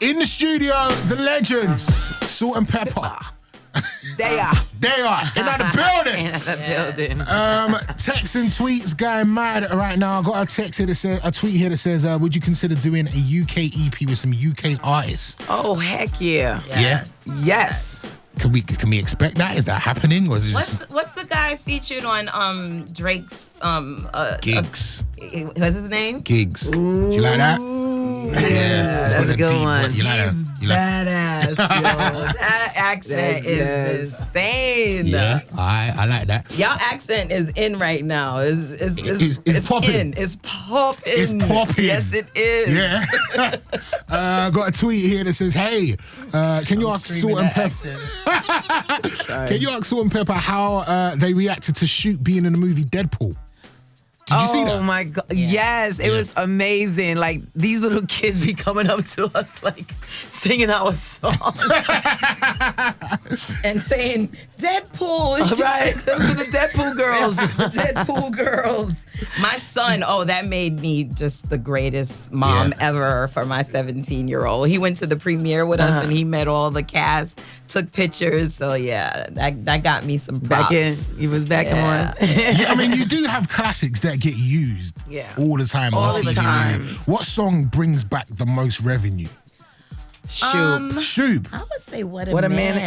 In the studio, the legends, Salt N Pepa. They are in the building. in the building. Texts and tweets going mad right now. I got a text here that says, a tweet here that says, would you consider doing a UK EP with some UK artists? Oh, heck yeah. Yes. Can we expect that? Is that happening, or is it just What's the guy featured on Drake's Gigs? What's his name? Gigs. Do you like that? Yeah, that's a good one. You like that? Badass, yo. That accent is insane. Yeah, I like that. Y'all accent is in right now. It's popping. It's popping. It's popping. Yes, it is. Yeah. Got a tweet here that says, "Hey, can you ask Salt N Pepa? Can you ask Salt N Pepa how they reacted to Shoot being in the movie Deadpool? Did you see that? Oh my God. Yeah. Yes, it was amazing. Like, these little kids be coming up to us, like, singing our songs. And saying, Deadpool. Right. Those are the Deadpool girls. Deadpool girls. My son, that made me just the greatest mom ever for my 17-year-old. He went to the premiere with us and he met all the cast, took pictures. So, yeah, that got me some props. He was back on. Yeah, I mean, you do have classics that get used all the time on TV. Time. What song brings back the most revenue? Shoop. I would say What a Man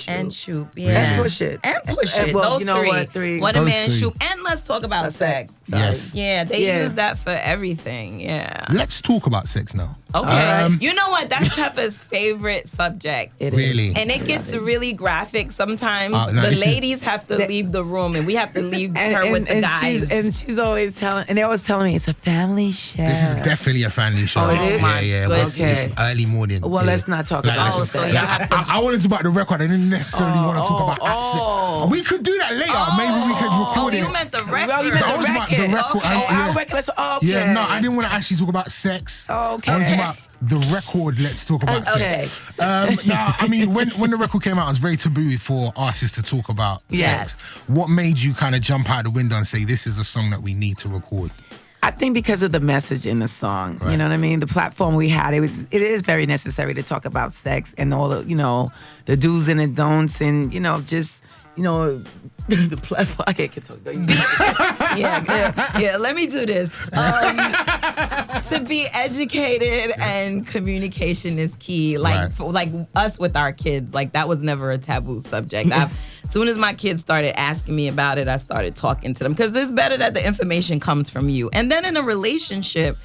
and Shoop. Yeah. And Push It. Well, you know what? Three. What a Man, Shoop. And Let's Talk About Sex. Yes. Yeah, they use that for everything. Yeah. Let's talk about sex now. Okay. You know what? That's Peppa's favorite subject. Really? And it gets really graphic sometimes. The ladies have to leave the room and we have to leave her with the guys. She's always telling, and they're always telling me it's a family show. This is definitely a family show. Oh, it is? Yeah. It's early morning. Well, let's not talk about it. I wanted to talk about the record. I didn't necessarily want to talk about accent. We could do that later. Maybe we could record it. You meant the record. Well, you meant the record. Our record. Yeah, no, I didn't want to actually talk about sex. Okay. I want to talk about the record. Let's talk about sex. Now, I mean, when the record came out, it was very taboo for artists to talk about sex. What made you kind of jump out the window and say, this is a song that we need to record? I think because of the message in the song, you know what I mean? The platform we had, it is very necessary to talk about sex and all the, the do's and the don'ts and, just, the platform. I can't talk about Yeah, let me do this. To be educated and communication is key. Like us with our kids, like that was never a taboo subject. As soon as my kids started asking me about it, I started talking to them because it's better that the information comes from you. And then in a relationship,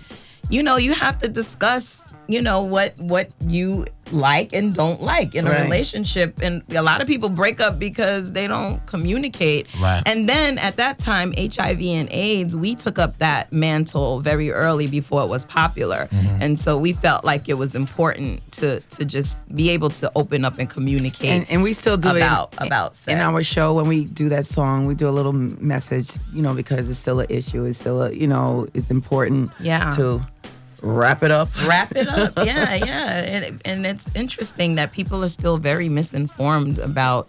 you have to discuss, what you like and don't like in a relationship. And a lot of people break up because they don't communicate. Right. And then at that time, HIV and AIDS, we took up that mantle very early before it was popular. Mm-hmm. And so we felt like it was important to just be able to open up and communicate. And we still do about sex. In our show, when we do that song, we do a little message, because it's still an issue. It's still it's important to wrap it up. Yeah. And it's interesting that people are still very misinformed about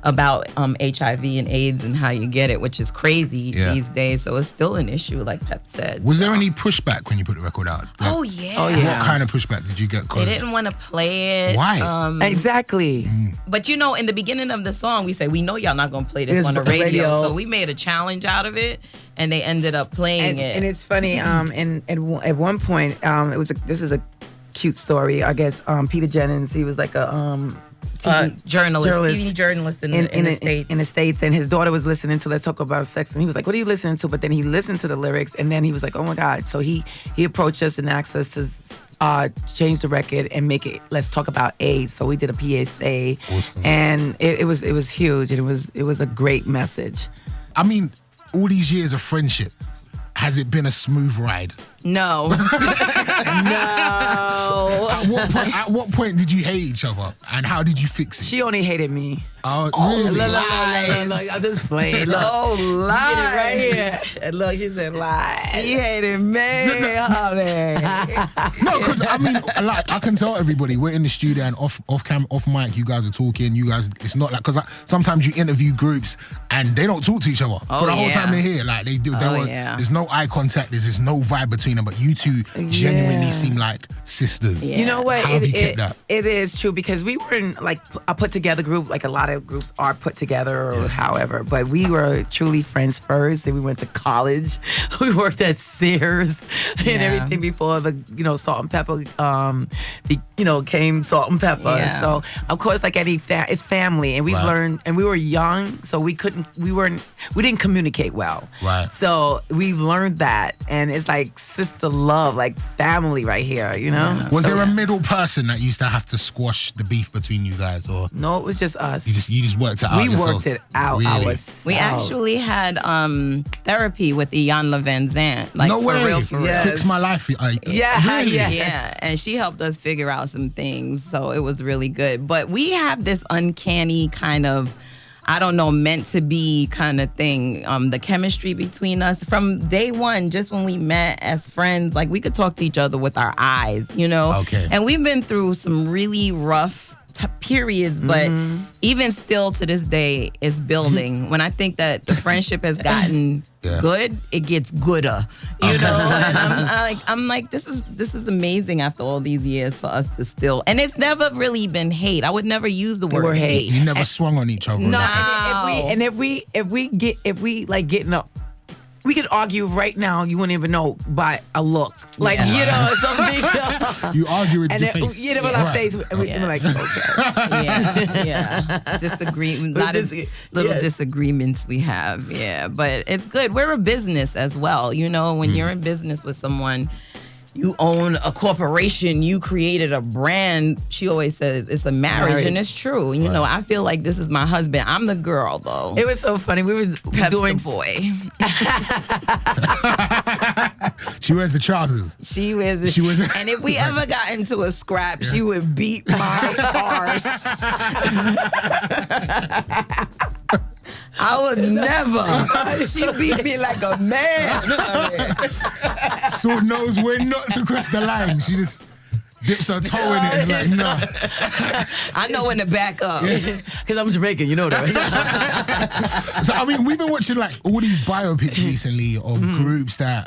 HIV and AIDS and how you get it, which is crazy these days. So it's still an issue, like Pep said. Was there any pushback when you put the record out? Oh, yeah. What kind of pushback did you get? They didn't want to play it. Why? Exactly. But in the beginning of the song, we say, we know y'all not going to play this on the radio. So we made a challenge out of it, and they ended up playing it. And it's funny, and at one point, this is a cute story, I guess. Peter Jennings, he was like a TV journalist in the States. In the States, and his daughter was listening to Let's Talk About Sex, and he was like, what are you listening to? But then he listened to the lyrics, and then he was like, oh my God. So he approached us and asked us to change the record and make it Let's Talk About AIDS. So we did a PSA, and it was huge, and it was a great message. I mean, all these years of friendship, has it been a smooth ride? No. No. At what point did you hate each other, and how did you fix it? She only hated me. Oh, really? Look, I'm just playing. Look. Oh, lies. Get it right here. And look, she said lies. She hated me, honey. No, because I mean, like, I can tell everybody we're in the studio and off mic, you guys are talking. You guys, it's not like, because sometimes you interview groups and they don't talk to each other for the whole time they're here. Like they do. There's no eye contact. There's no vibe between between them, but you two genuinely seem like sisters. You know what? How have you kept that? It is true because we were in like a put together group, like a lot of groups are put together or however, but we were truly friends first. Then we went to college. We worked at Sears and everything before the, Salt and Pepper, came Salt and Pepper. Yeah. So of course, like it's family, and we learned, and we were young, so we didn't communicate well. Right. So we learned that, and it's like sister love, like family right here, Was there a middle person that used to have to squash the beef between you guys, or no? It was just us. You just worked it out. We worked it out. Really? We actually had therapy with Iyanla Van Zant. Like, no for way. real, for real. Yes. Fix my life. Really? Yeah, and she helped us figure out some things, so it was really good. But we have this uncanny kind of, I don't know, meant to be kind of thing. The chemistry between us from day one, just when we met as friends, like we could talk to each other with our eyes, Okay. And we've been through some really rough periods, but even still to this day, it's building. When I think that the friendship has gotten good, it gets gooder, And I'm like, this is amazing after all these years for us to still, and it's never really been hate. I would never use the word hate. You never swung on each other. No, and if we like getting up, we could argue right now. You wouldn't even know by a look, like something. You argue with and your then, face. with our face, and we're like, okay, disagreement, a lot of little disagreements we have, but it's good. We're a business as well, when you're in business with someone. You own a corporation, you created a brand. She always says it's a marriage. And it's true. I feel like this is my husband. I'm the girl, though. It was so funny. We was doing the boy. She wears the trousers. She wears it. And if we ever got into a scrap, she would beat my arse. I would never. She beat me like a man. Salt knows when not to cross the line. She just dips her toe in it. It's like, no. I know when to back up. Because I'm Jamaican, you know that. So, I mean, we've been watching like all these biopics recently of groups that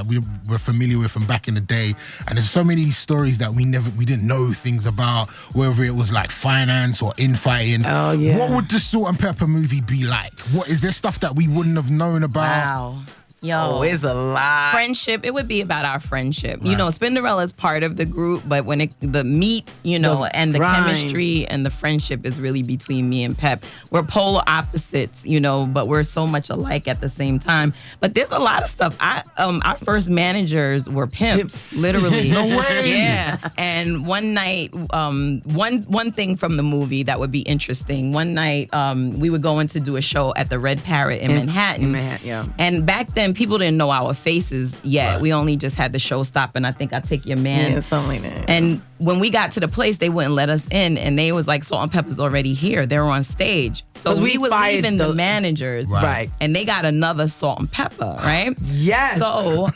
we were familiar with from back in the day. And there's so many stories that we didn't know things about, whether it was like finance or infighting. Oh, yeah. What would the Salt and Pepper movie be like? What is there stuff that we wouldn't have known about? Wow. Yo, it's a lot. Friendship, it would be about our friendship. Right. Spinderella is part of the group, but when the meat, and the chemistry and the friendship is really between me and Pep. We're polar opposites, but we're so much alike at the same time. But there's a lot of stuff. Our first managers were pimps. Literally. No way. Yeah. And one night, one thing from the movie that would be interesting. One night, we were going to do a show at the Red Parrot in Manhattan. In Manhattan, yeah. And back then, people didn't know our faces yet. Right. We only just had the show stop, and I think I Take Your Man. Yeah, something like that. And when we got to the place, they wouldn't let us in, and they was like, Salt and Pepper's already here. They were on stage. So we were leaving the managers. Right. And they got another Salt and Pepper, right? Yes. So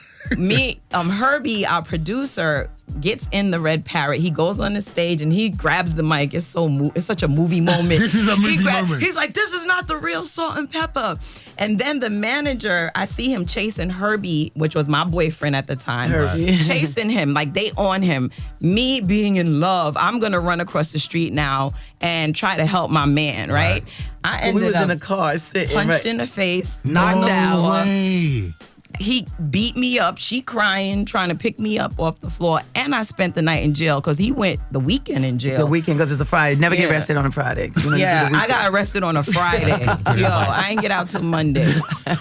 Herbie, our producer, gets in the Red Parrot. He goes on the stage and he grabs the mic. It's such a movie moment. This is a movie moment. He's like, this is not the real Salt and Pepper. And then the manager, I see him chasing Herbie, which was my boyfriend at the time. Chasing him, like they on him. Me being in love, I'm gonna run across the street now and try to help my man, right? I ended up in a car sitting, punched in the face, knocked out. No way. He beat me up. She crying, trying to pick me up off the floor. And I spent the night in jail because he went the weekend in jail. The weekend because it's a Friday. Never get arrested on a Friday. I got arrested on a Friday. Yo, I ain't get out till Monday.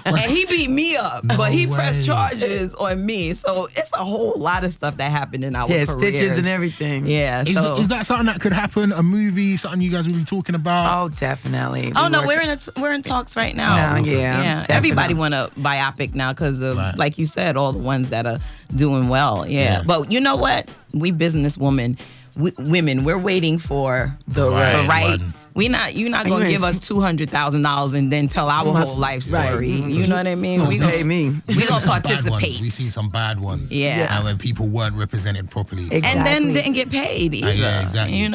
And he beat me up, but he pressed charges on me. So it's a whole lot of stuff that happened in our careers. Stitches and everything. Yeah. Is that something that could happen? A movie? Something you guys will be talking about? Oh, definitely. We're in talks right now. Yeah. Everybody want a biopic now because like you said, all the ones that are doing well. Yeah. But you know what? We businesswomen, women, we're waiting for the right. You're not gonna give us $200,000 and then tell our whole life story. Right. You know what I mean? We gonna participate. We've seen some bad ones. Yeah. And when people weren't represented properly. Exactly. And then didn't get paid either. Yeah, exactly.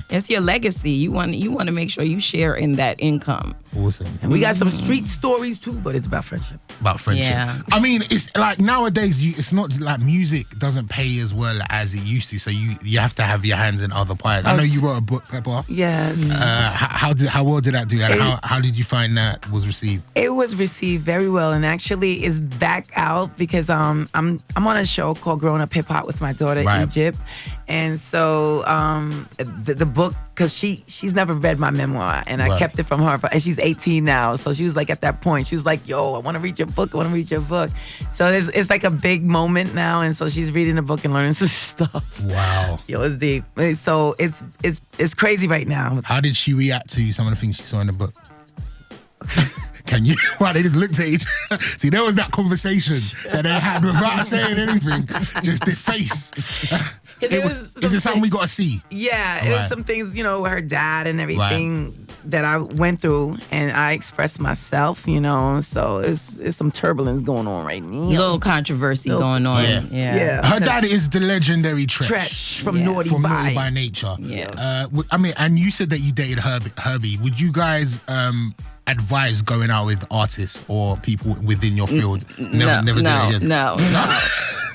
It's your legacy. You want to make sure you share in that income. Awesome. And we got some street stories too, but it's about friendship. About friendship. Yeah. I mean, it's like nowadays, it's not like music doesn't pay as well as it used to. So you have to have your hands in other pies. I know you wrote a book, Peppa. Yes. How well did that do? And how did you find that was received? It was received very well, and actually is back out because I'm on a show called Growing Up Hip Hop with my daughter Egypt, and so the book, because she's never read my memoir, and I kept it from her, and she's 18 now, so she was like at that point, she was like, "Yo, I want to read your book. I want to read your book." So it's like a big moment now, and so she's reading the book and learning some stuff. Wow. Yo, it's deep. So it's crazy right now. How did she react to some of the things she saw in the book? Can you? Well, they just looked at each other. See, there was that conversation that they had without saying anything. Just their face. Is it something we got to see? Yeah, it was some things, with her dad and everything that I went through, and I expressed myself, so it's some turbulence going on right now. Little controversy going on. Yeah. Her dad is the legendary Tretch from Naughty by Nature. Yeah. I mean, and you said that you dated Herbie. Would you guys advise going out with artists or people within your field? Never did it.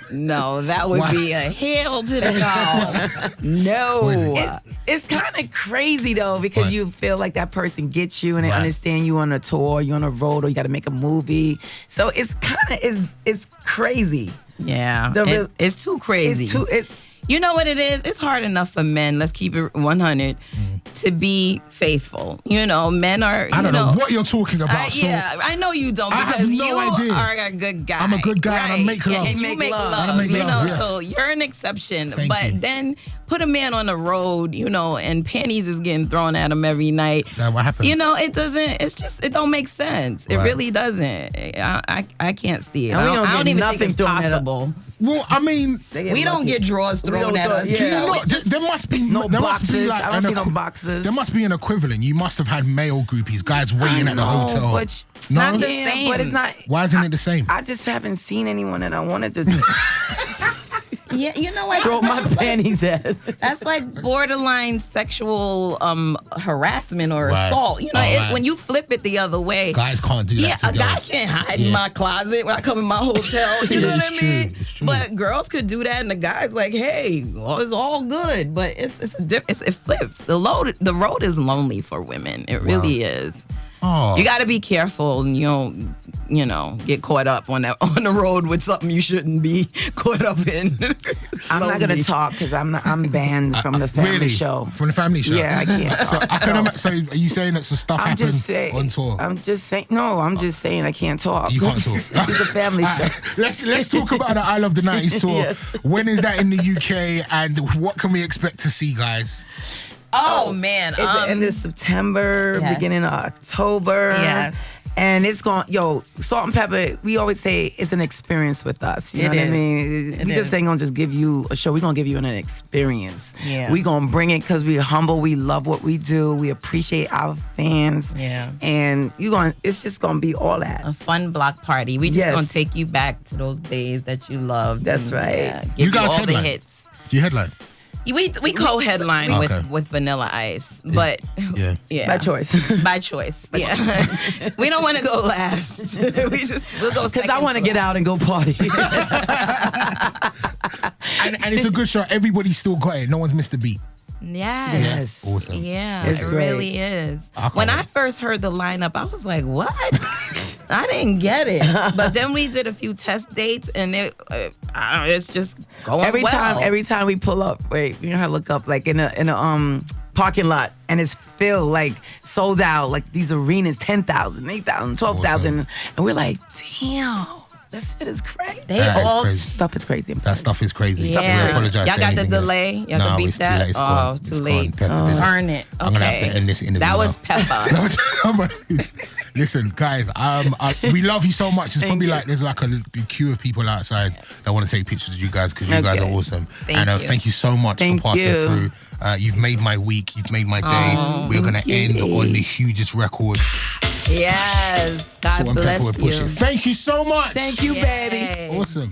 No, that would be a hell to the no. No. It's kind of crazy though, because you feel like that person gets you and they understand you on a tour, you on a road, or you got to make a movie. So it's kind of it's crazy. Yeah, it's too crazy. You know what it is? It's hard enough for men, let's keep it 100, to be faithful. Men are, I don't know what you're talking about. I know you don't, because you are a good guy. I'm a good guy, and I make love. And you make love. So you're an exception. Then put a man on the road, and panties is getting thrown at him every night. What happens? It don't make sense. It really doesn't. I can't see it. I don't even think it's possible. Well, I mean, we don't get drawers thrown at us. There must be boxes. Like I don't see no boxes. There must be an equivalent. You must have had male groupies, guys waiting at the hotel. But not the same. But it's not. Why isn't it the same? I just haven't seen anyone that I wanted to do. Yeah, you know what? Throw my panties at. That's like borderline sexual harassment or assault. When you flip it the other way. Guys can't do that. Yeah, a guy can't hide in my closet when I come in my hotel. You know what I mean? It's true. But girls could do that, and the guy's like, "Hey, it's all good." But it flips. The road is lonely for women. It really is. Oh. You got to be careful, and you don't, get caught up on the road with something you shouldn't be caught up in. I'm not gonna talk because I'm banned from the family show. From the family show? Yeah, I can't. So are you saying that some stuff happened on tour? I'm just saying. No, I'm just saying I can't talk. You can't talk. It's a family show. Let's talk about the I Love the 90s tour. Yes. When is that in the UK, and what can we expect to see, guys? Oh man, it's the end of September, beginning of October. Yes. And it's going, Salt and Pepa, we always say it's an experience with us. You know what I mean? We just ain't going to just give you a show. We're going to give you an experience. Yeah. We're going to bring it because we're humble. We love what we do. We appreciate our fans. Yeah. And it's just going to be all that. A fun block party. We just going to take you back to those days that you loved. That's right. Give you guys all headline? The hits. Do you headline? We co-headline with Vanilla Ice, but by choice. By choice, yeah. We don't want to go last. We'll go because I want to get out and go party. and it's a good show. Everybody's still got it. No one's missed a beat. Yes. Awesome. Yeah, it's it great. really is. When I first heard the lineup, I was like, what? I didn't get it. But then we did a few test dates, and it's just going Every time we pull up, wait, you know how I look up, like in a parking lot, and it's filled, like sold out, like these arenas, 10,000, 8,000, 12,000. And we're like, damn. That shit is crazy. Stuff is crazy. That stuff is crazy. Yeah. We apologize. Y'all got the delay? Y'all can beat that? It's too late. Turn it. Okay. I'm going to have to end this interview. That was Peppa. Listen, guys, we love you so much. It's probably like there's like a queue of people outside that want to take pictures of you guys because you guys are awesome. Thank you so much for passing through. You've made my week. You've made my day. We're going to end on the hugest record. Yes. God bless you. Thank you so much. Thank you, baby. Awesome.